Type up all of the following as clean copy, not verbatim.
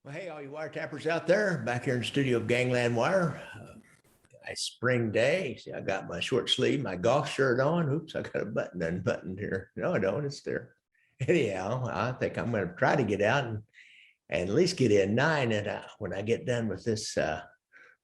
Well, hey, all you wiretappers out there, back here in the studio of Gangland Wire. Nice spring day. See, I got my short sleeve, my golf shirt on. Oops, I got a button unbuttoned here. No, I don't. It's there. Anyhow, I think I'm going to try to get out and at least get in nine. And when I get done with this,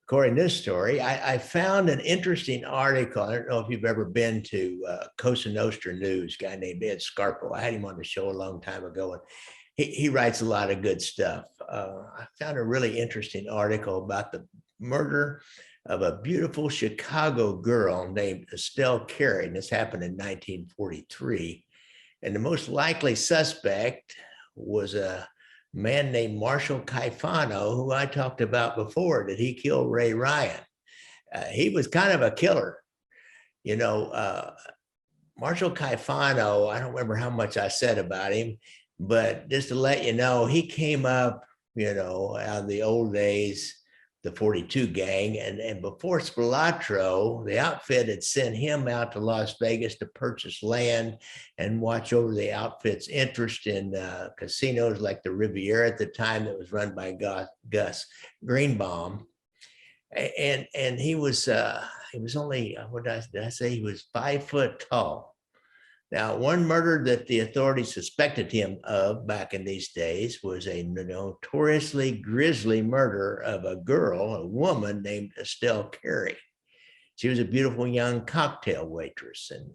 recording this story, I found an interesting article. I don't know if you've ever been to Cosa Nostra News, a guy named Ed Scarpo. I had him on the show a long time ago. And he writes a lot of good stuff. I found a really interesting article about the murder of a beautiful Chicago girl named Estelle Carey. And this happened in 1943. And the most likely suspect was a man named Marshall Caifano, who I talked about before, that he killed Ray Ryan. He was kind of a killer. You know, Marshall Caifano, I don't remember how much I said about him, but just to let you know, he came up, out of the old days, the 42 gang. And before Spilatro, the outfit had sent him out to Las Vegas to purchase land and watch over the outfit's interest in casinos like the Riviera at the time, that was run by Gus Greenbaum. And he was only, did I say? He was 5 foot tall. Now, one murder that the authorities suspected him of back in these days was a notoriously grisly murder of a girl, a woman named Estelle Carey. She was a beautiful young cocktail waitress. And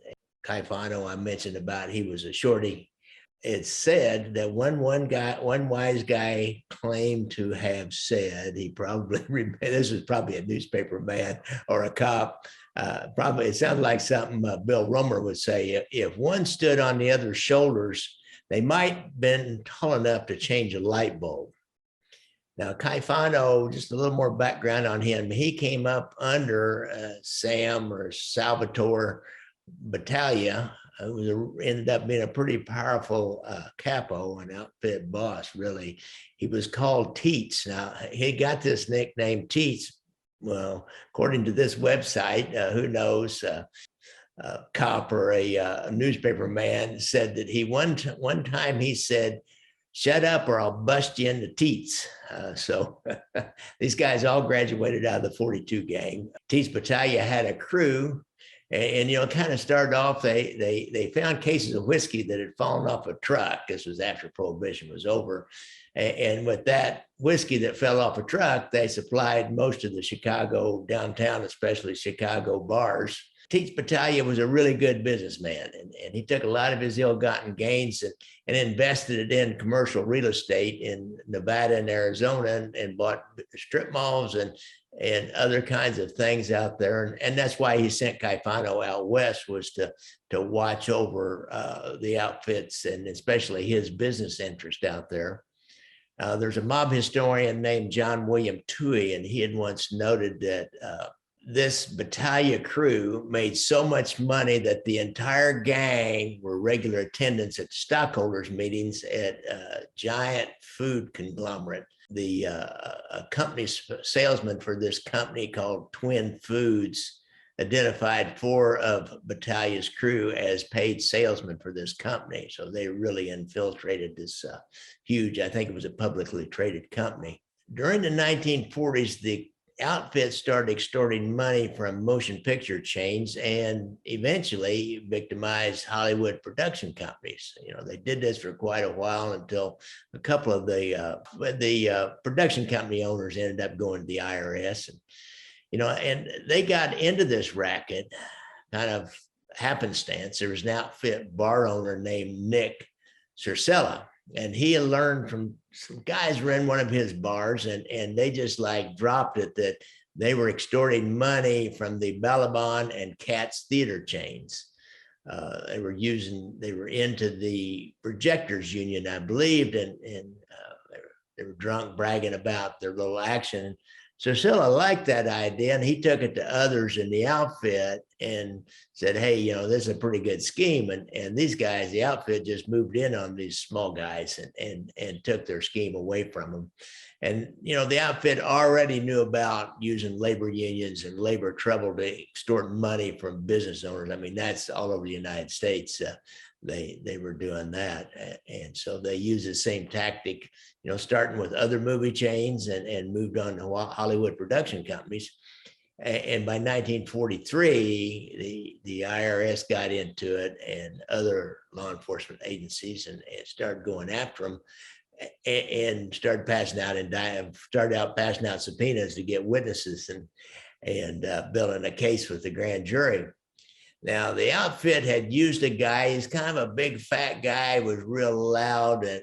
Caifano, I mentioned about, he was a shorty. It's said that one wise guy claimed to have said, he probably, this is probably a newspaper man or a cop, probably it sounds like something Bill Romer would say. If one stood on the other's shoulders, they might have been tall enough to change a light bulb. Now, Caifano, just a little more background on him. He came up under Sam or Salvatore Battaglia, who ended up being a pretty powerful capo and outfit boss, really. He was called Teets. Now, he got this nickname Teets. Well, according to this website, who knows, cop or a newspaper man said that he one time he said, "Shut up or I'll bust you in the teats." So these guys all graduated out of the 42 gang. Teets Battaglia had a crew, and kind of started off, they found cases of whiskey that had fallen off a truck. This was after Prohibition was over. And with that whiskey that fell off a truck, they supplied most of the Chicago downtown, especially Chicago bars. Teets Battaglia was a really good businessman, and he took a lot of his ill-gotten gains and invested it in commercial real estate in Nevada and Arizona, and bought strip malls and other kinds of things out there. And that's why he sent Caifano out west, was to watch over the outfits and especially his business interest out there. There's a mob historian named John William Toohey, and he had once noted that this Battaglia crew made so much money that the entire gang were regular attendants at stockholders meetings at a giant food conglomerate. The company salesman for this company called Twin Foods identified 4 of Battaglia's crew as paid salesmen for this company. So they really infiltrated this huge, I think it was a publicly traded company. During the 1940s, the outfit started extorting money from motion picture chains and eventually victimized Hollywood production companies. They did this for quite a while until a couple of the production company owners ended up going to the IRS. And they got into this racket kind of happenstance. There was an outfit bar owner named Nick Circella, and he had learned from some guys were in one of his bars, and they just like dropped it that they were extorting money from the Balaban and Katz theater chains. They were into the projectors union, I believed, and they were drunk bragging about their little action. Circella liked that idea, and he took it to others in the outfit and said, "Hey, this is a pretty good scheme." And these guys, the outfit just moved in on these small guys and took their scheme away from them. And, the outfit already knew about using labor unions and labor trouble to extort money from business owners. I mean, that's all over the United States. they were doing that. And so they used the same tactic, starting with other movie chains and moved on to Hollywood production companies. And by 1943, the IRS got into it and other law enforcement agencies and started going after them and started passing out subpoenas to get witnesses and building a case with the grand jury. Now, the outfit had used a guy, he's kind of a big fat guy, was real loud and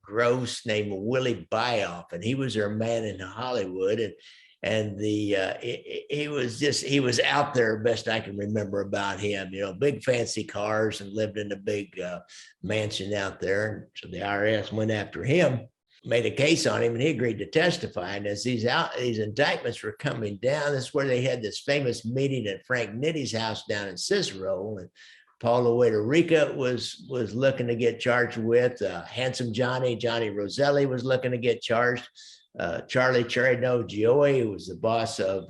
gross, named Willie Bioff, and he was their man in Hollywood. And he was out there, best I can remember about him, big fancy cars, and lived in a big mansion out there. So the IRS went after him, made a case on him, and he agreed to testify. And as these indictments were coming down, this is where they had this famous meeting at Frank Nitti's house down in Cicero. And Paul the waiter Ricca was looking to get charged with. Handsome Johnny Roselli was looking to get charged. Charlie Cherry No Gioia, who was the boss of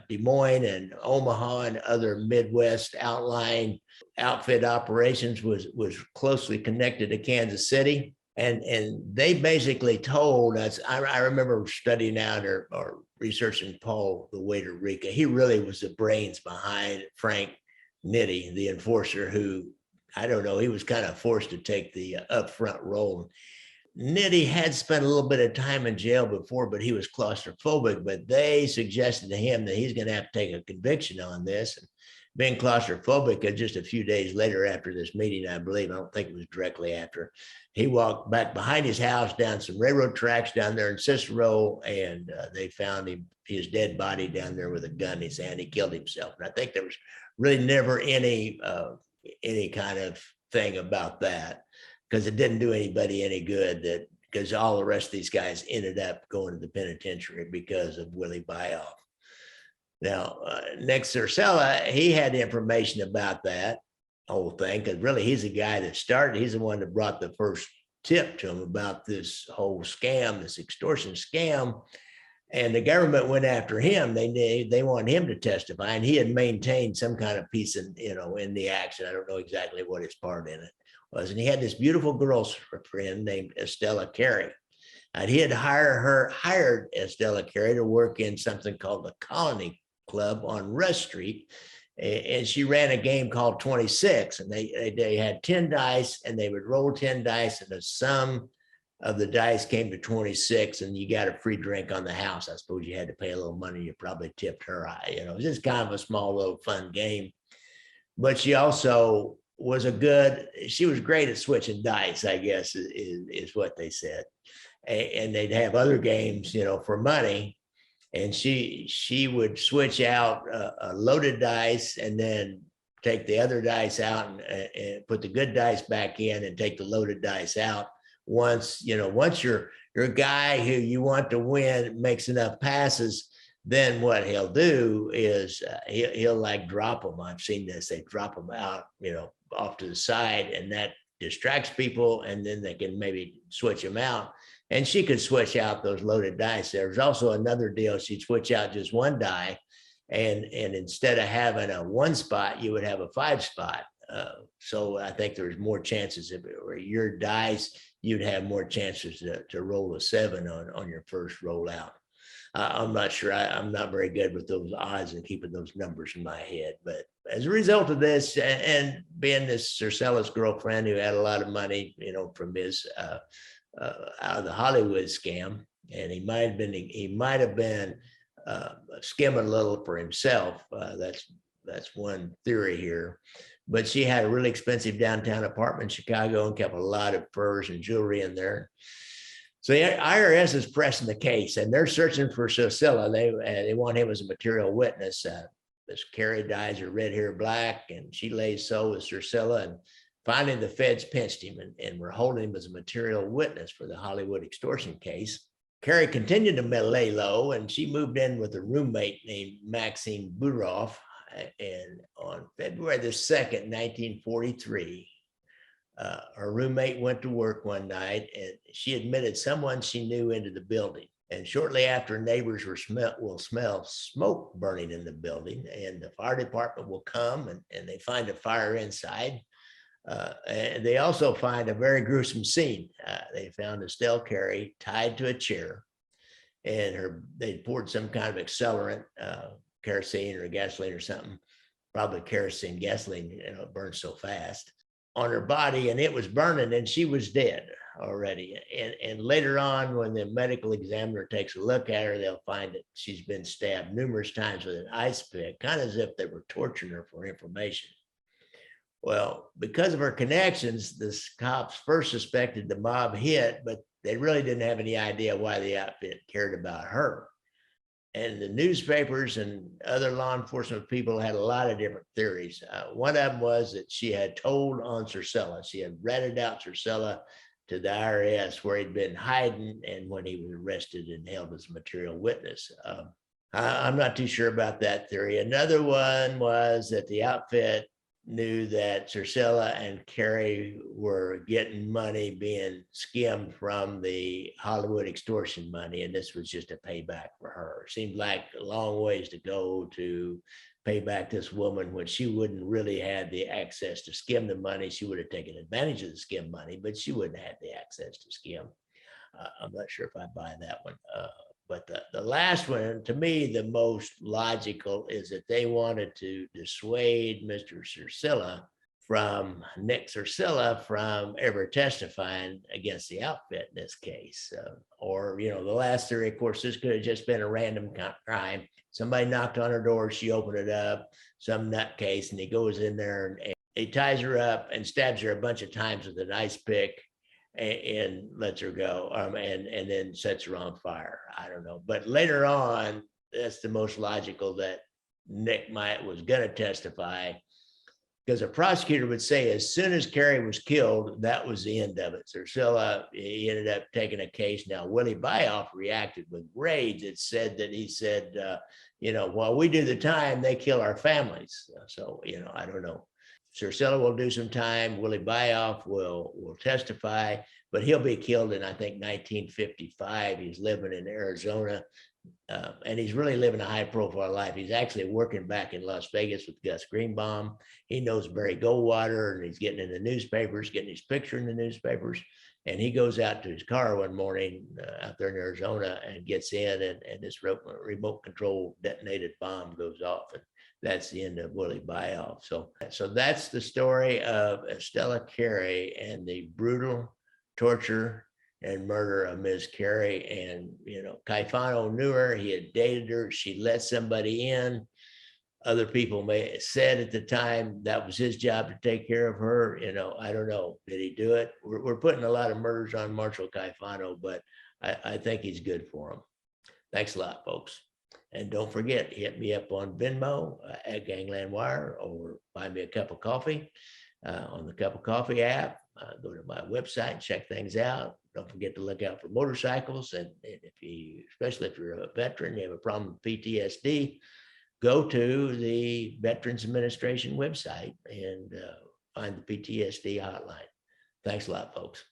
Des Moines and Omaha and other Midwest outlying outfit operations, was closely connected to Kansas City. And they basically told us, I remember studying out or researching Paul the waiter Ricca. He really was the brains behind Frank Nitti, the enforcer, who, I don't know, he was kind of forced to take the upfront role. Nitti had spent a little bit of time in jail before, but he was claustrophobic. But they suggested to him that he's going to have to take a conviction on this. And being claustrophobic, just a few days later after this meeting, I believe, I don't think it was directly after, he walked back behind his house down some railroad tracks down there in Cicero, and they found his dead body down there with a gun in his hand. He killed himself. And I think there was really never any kind of thing about that, because it didn't do anybody any good, because all the rest of these guys ended up going to the penitentiary because of Willie Bioff. Now, next, Circella, he had information about that whole thing, because really he's the guy that started. He's the one that brought the first tip to him about this whole scam, this extortion scam. And the government went after him. They wanted him to testify, and he had maintained some kind of piece in the action. I don't know exactly what his part in it was. And he had this beautiful girl friend named Estelle Carey. And he had hired Estelle Carey to work in something called the Colony Club on Rush Street. And she ran a game called 26. And they had 10 dice, and they would roll 10 dice, and the sum of the dice came to 26, and you got a free drink on the house. I suppose you had to pay a little money. You probably tipped her. It was just kind of a small little fun game. But she also was she was great at switching dice, I guess, is what they said. And they'd have other games, for money. And she would switch out a loaded dice and then take the other dice out and put the good dice back in and take the loaded dice out. Once your guy who you want to win makes enough passes, then what he'll do is he'll like drop them. I've seen this. They drop them out, off to the side, and that distracts people, and then they can maybe switch them out. And she could switch out those loaded dice. There's also another deal. She'd switch out just one die, and instead of having a 1 spot, you would have a 5 spot. So I think there's more chances if it were your dice, you'd have more chances to roll a 7 on your first roll out. I'm not sure. I'm not very good with those odds and keeping those numbers in my head. But as a result of this, and being this Circella's girlfriend who had a lot of money, from his out of the Hollywood scam, and he might have been skimming a little for himself. That's one theory here. But she had a really expensive downtown apartment in Chicago and kept a lot of furs and jewelry in there. So the IRS is pressing the case, and they're searching for Circella. They want him as a material witness. This Carey dyes her red hair black, and she lays so with Circella. And finally, the feds pinched him and were holding him as a material witness for the Hollywood extortion case. Carey continued to lay low, and she moved in with a roommate named Maxine Buroff. And on February the 2nd, 1943, her roommate went to work one night, and she admitted someone she knew into the building. And shortly after, neighbors will smell smoke burning in the building, and the fire department will come, and they find a fire inside. And they also find a very gruesome scene. They found Estelle Carey tied to a chair, and they poured some kind of accelerant, kerosene or gasoline or something, probably kerosene, gasoline, it burns so fast, on her body, and it was burning, and she was dead already. And later on, when the medical examiner takes a look at her, they'll find that she's been stabbed numerous times with an ice pick, kind of as if they were torturing her for information. Well, because of her connections, the cops first suspected the mob hit, but they really didn't have any idea why the outfit cared about her. And the newspapers and other law enforcement people had a lot of different theories. One of them was that she had told on Circella. She had ratted out Circella to the IRS where he'd been hiding and when he was arrested and held as a material witness. I'm not too sure about that theory. Another one was that the outfit knew that Circella and Carey were getting money being skimmed from the Hollywood Extortion money, and this was just a payback for her. It seemed like a long ways to go to pay back this woman when she wouldn't really have the access to skim the money. She would have taken advantage of the skim money, but she wouldn't have the access to skim. I'm not sure if I buy that one. But the last one, to me, the most logical is that they wanted to dissuade Mr. Circella from Nick Circella from ever testifying against the outfit in this case. Or, the last theory, of course, this could have just been a random crime. Somebody knocked on her door, she opened it up, some nutcase, and he goes in there and he ties her up and stabs her a bunch of times with an ice pick and lets her go, and then sets her on fire. I don't know. But later on, that's the most logical, that Nick was going to testify, because a prosecutor would say as soon as Carey was killed, that was the end of it. Circella, he ended up taking a case. Now, Willie Bioff reacted with rage. It said that he said, while we do the time, they kill our families. So, I don't know. Circella will do some time. Willie Bioff will testify, but he'll be killed in, I think, 1955. He's living in Arizona, and he's really living a high-profile life. He's actually working back in Las Vegas with Gus Greenbaum. He knows Barry Goldwater, and he's getting in the newspapers, getting his picture in the newspapers. And he goes out to his car one morning out there in Arizona and gets in, and this remote control detonated bomb goes off. And that's the end of Willie Bioff. So that's the story of Estelle Carey and the brutal torture and murder of Ms. Carey. And, Caifano knew her. He had dated her. She let somebody in. Other people may have said at the time that was his job to take care of her. I don't know. Did he do it? We're putting a lot of murders on Marshall Caifano, but I think he's good for him. Thanks a lot, folks. And don't forget, hit me up on Venmo at Gangland Wire, or buy me a cup of coffee on the Cup of Coffee app. Go to my website and check things out. Don't forget to look out for motorcycles. And especially if you're a veteran, you have a problem with PTSD, go to the Veterans Administration website and find the PTSD hotline. Thanks a lot, folks.